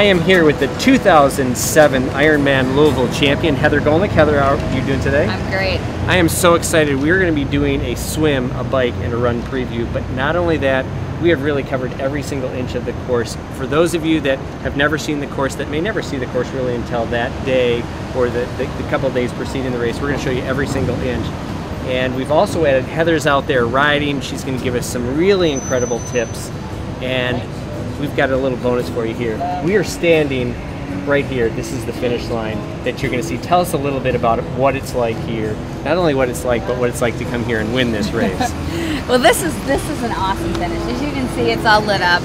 I am here with the 2007 Ironman Louisville champion, Heather Gollnick. Heather, how are you doing today? I'm great. I am so excited. We are going to be doing a swim, a bike, and a run preview, but not only that, we have really covered every single inch of the course. For those of you that have never seen the course, that may never see the course really until that day or the couple of days preceding the race, we're going to show you every single inch. And we've also added Heather's out there riding. She's going to give us some really incredible tips. And we've got a little bonus for you here. We are standing right here. This is the finish line that you're going to see. Tell us a little bit about it, what it's like here. Not only what it's like, but what it's like to come here and win this race. Well, this is an awesome finish. As you can see, it's all lit up.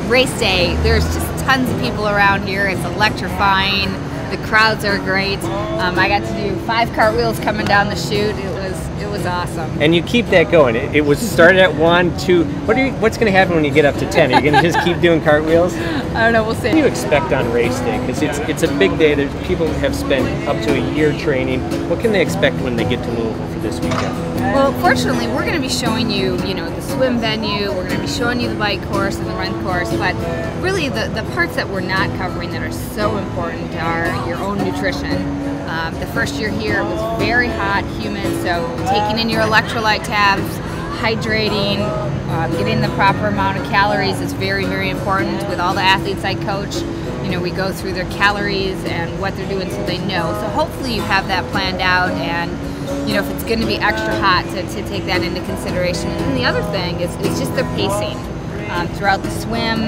Race day, there's just tons of people around here. It's electrifying. The crowds are great. I got to do 5 cartwheels coming down the chute. It was awesome. And you keep that going. It was started at 1, 2. What's going to happen when you get up to 10? Are you going to just keep doing cartwheels? I don't know. We'll see. What do you expect on race day? Because it's a big day. People have spent up to a year training. What can they expect when they get to Louisville for this weekend? Well, fortunately, we're going to be showing you, the swim venue. We're going to be showing you the bike course and the run course. But really, the parts that we're not covering that are so important are your own nutrition. The first year here it was very hot, humid, so taking in your electrolyte tabs, hydrating, getting the proper amount of calories is very, very important. With all the athletes I coach, we go through their calories and what they're doing so they know. So hopefully you have that planned out, and if it's going to be extra hot, to take that into consideration. And the other thing is just the pacing. Throughout the swim,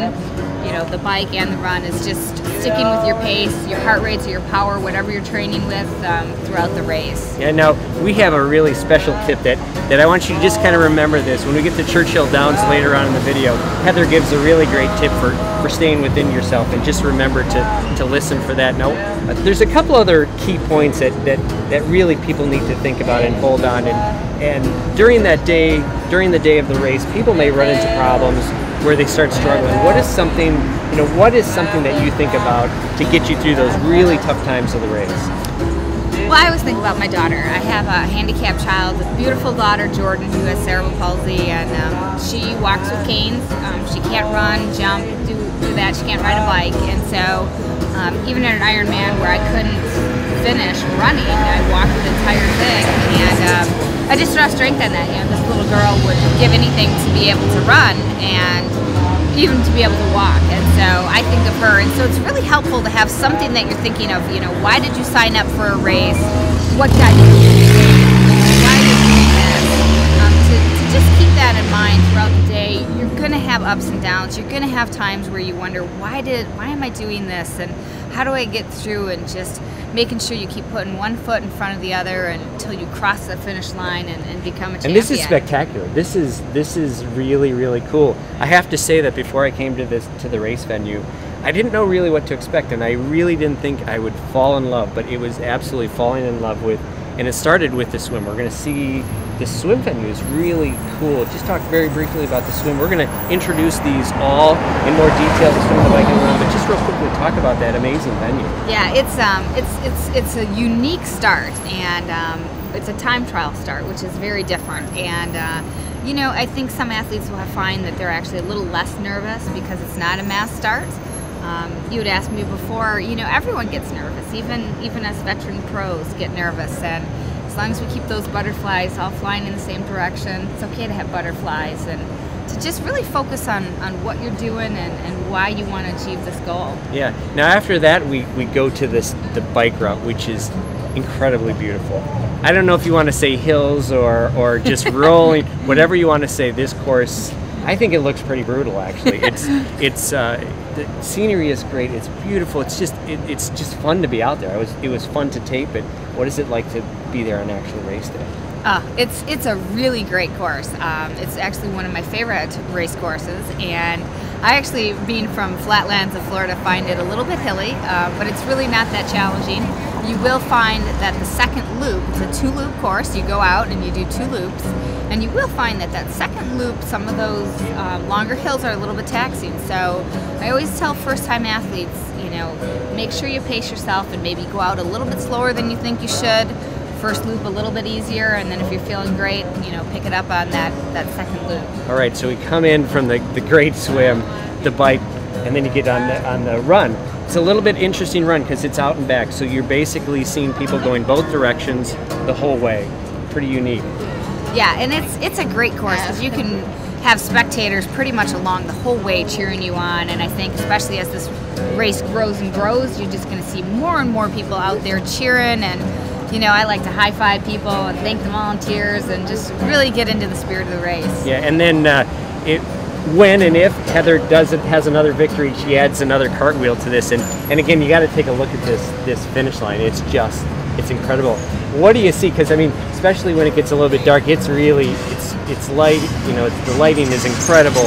the bike and the run is just sticking with your pace, your heart rates, or your power, whatever you're training with throughout the race. Yeah, now we have a really special tip that I want you to just kind of remember this. When we get to Churchill Downs later on in the video, Heather gives a really great tip for staying within yourself, and just remember to listen for that. Now, there's a couple other key points that really people need to think about and hold on. And during the day of the race, people may run into problems where they start struggling. What is something that you think about to get you through those really tough times of the race? Well, I always think about my daughter. I have a handicapped child, a beautiful daughter, Jordan, who has cerebral palsy, and she walks with canes. She can't run, jump, do that. She can't ride a bike, and so even at an Ironman where I couldn't finish running, I walked the entire thing, and I just saw strength in that. This little girl would give anything to be able to run and even to be able to walk. And so I think of her, and so it's really helpful to have something that you're thinking of. Why did you sign up for a race? What got you to do it? Why did you do this? To just keep that in mind throughout the day. You're going to have ups and downs. You're going to have times where you wonder, why am I doing this? And how do I get through? And just making sure you keep putting one foot in front of the other until you cross the finish line and become a champion. And this is spectacular. This is really, really cool. I have to say that before I came to the race venue, I didn't know really what to expect, and I really didn't think I would fall in love, but it was absolutely falling in love with. And it started with the swim. We're going to see the swim venue is really cool. Just talk very briefly about the swim. We're going to introduce these all in more detail, the swim, the bike, and the run, but just real quickly talk about that amazing venue. Yeah, it's a unique start, and it's a time trial start, which is very different. And I think some athletes will find that they're actually a little less nervous because it's not a mass start. You had asked me before, everyone gets nervous, even us veteran pros get nervous, and as long as we keep those butterflies all flying in the same direction, it's okay to have butterflies, and to just really focus on what you're doing and why you want to achieve this goal. Yeah, now after that we go to the bike route, which is incredibly beautiful. I don't know if you want to say hills or just rolling, whatever you want to say. This course, I think it looks pretty brutal, actually. The scenery is great. It's beautiful. It's just fun to be out there. It was fun to tape it. What is it like to be there on actual race day? It's a really great course. It's actually one of my favorite race courses, and I actually, being from flatlands of Florida, find it a little bit hilly, but it's really not that challenging. You will find that the second loop, it's a 2-loop course. You go out and you do 2 loops, and you will find that second loop, some of those longer hills are a little bit taxing. So I always tell first-time athletes, make sure you pace yourself and maybe go out a little bit slower than you think you should. First loop a little bit easier, and then if you're feeling great, pick it up on that second loop. All right, so we come in from the great swim, the bike, and then you get on the run. It's a little bit interesting run because it's out and back, so you're basically seeing people going both directions the whole way. Pretty unique. Yeah, and it's a great course because you can have spectators pretty much along the whole way cheering you on, and I think especially as this race grows and grows, you're just going to see more and more people out there cheering, and you know, I like to high-five people and thank the volunteers and just really get into the spirit of the race. Yeah, and then when and if Heather has another victory, she adds another cartwheel to this, and again, you got to take a look at this finish line. It's incredible. What do you see? Because I mean, especially when it gets a little bit dark, it's light. You know, the lighting is incredible,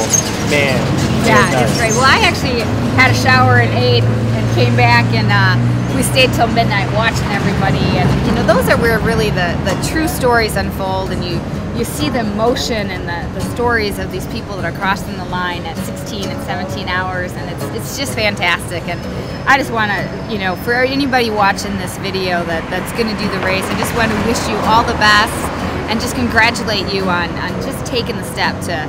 man. Yeah, it's great. Well, I actually had a shower and ate and came back, and we stayed till midnight watching everybody. And you know, those are where really the true stories unfold, and you see the emotion and the stories of these people that are crossing the line at 16 and 17 hours, and it's just fantastic. And I just want to, you know, for anybody watching this video that's going to do the race, I just want to wish you all the best and just congratulate you on just taking the step to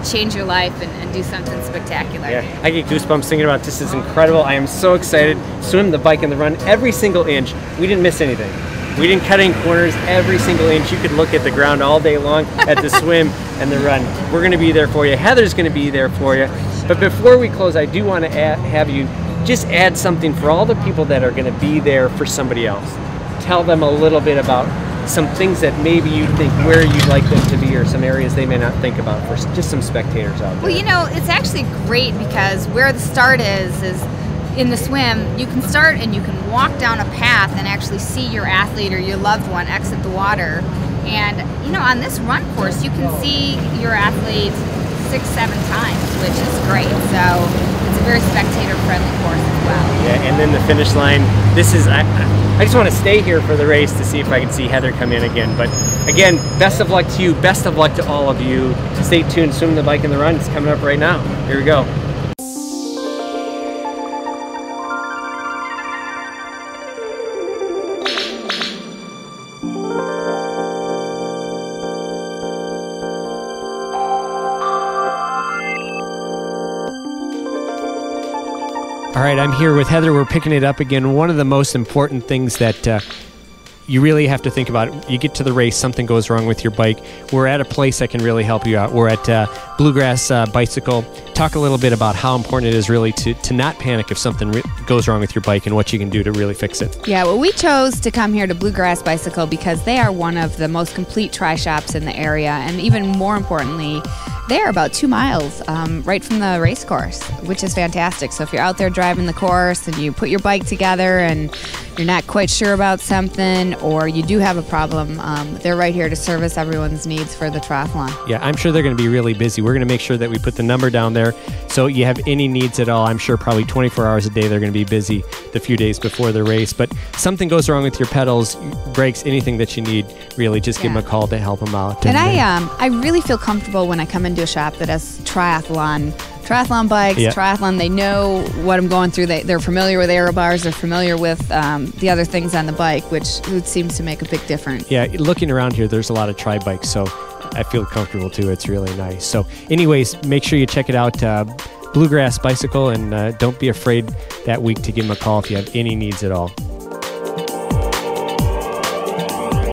change your life and do something spectacular. Yeah, I get goosebumps thinking about this. Is incredible. I am so excited. Swim, the bike, and the run, every single inch. We didn't miss anything. We didn't cut any corners. Every single inch. You could look at the ground all day long at the swim and the run. We're going to be there for you. Heather's going to be there for you. But before we close, I do want to have you just add something for all the people that are going to be there for somebody else. Tell them a little bit about some things that maybe you think where you'd like them to be, or some areas they may not think about for just some spectators out there. Well, you know, it's actually great because where the start is in the swim. You can start and you can walk down a path and actually see your athlete or your loved one exit the water. And you know, on this run course, you can see your athlete 6-7 times, which is great. So it's a very spectator-friendly course as well. Yeah, and then the finish line. This is, I just want to stay here for the race to see if I can see Heather come in again. But again, best of luck to you. Best of luck to all of you. Stay tuned. Swim, the bike, and the run. It's coming up right now. Here we go. All right, I'm here with Heather. We're picking it up again. One of the most important things that you really have to think about, you get to the race, something goes wrong with your bike. We're at a place that can really help you out. We're at Bluegrass Bicycle. Talk a little bit about how important it is really to not panic if something goes wrong with your bike and what you can do to really fix it. Yeah, well, we chose to come here to Bluegrass Bicycle because they are one of the most complete tri-shops in the area, and even more importantly, they are about 2 miles right from the race course, which is fantastic. So if you're out there driving the course and you put your bike together and you're not quite sure about something, or you do have a problem, they're right here to service everyone's needs for the triathlon. Yeah, I'm sure they're going to be really busy. We're going to make sure that we put the number down there, so you have any needs at all. I'm sure probably 24 hours a day they're going to be busy the few days before the race. But something goes wrong with your pedals, brakes, anything that you need, really just give them a call to help them out. And I really feel comfortable when I come into a shop that has triathlon bikes, triathlon. They know what I'm going through. They're familiar with aero bars. They're familiar with the other things on the bike, which seems to make a big difference. Yeah, looking around here, there's a lot of tri bikes, so I feel comfortable too. It's really nice. So anyways, make sure you check it out, Bluegrass Bicycle, and don't be afraid that week to give them a call if you have any needs at all.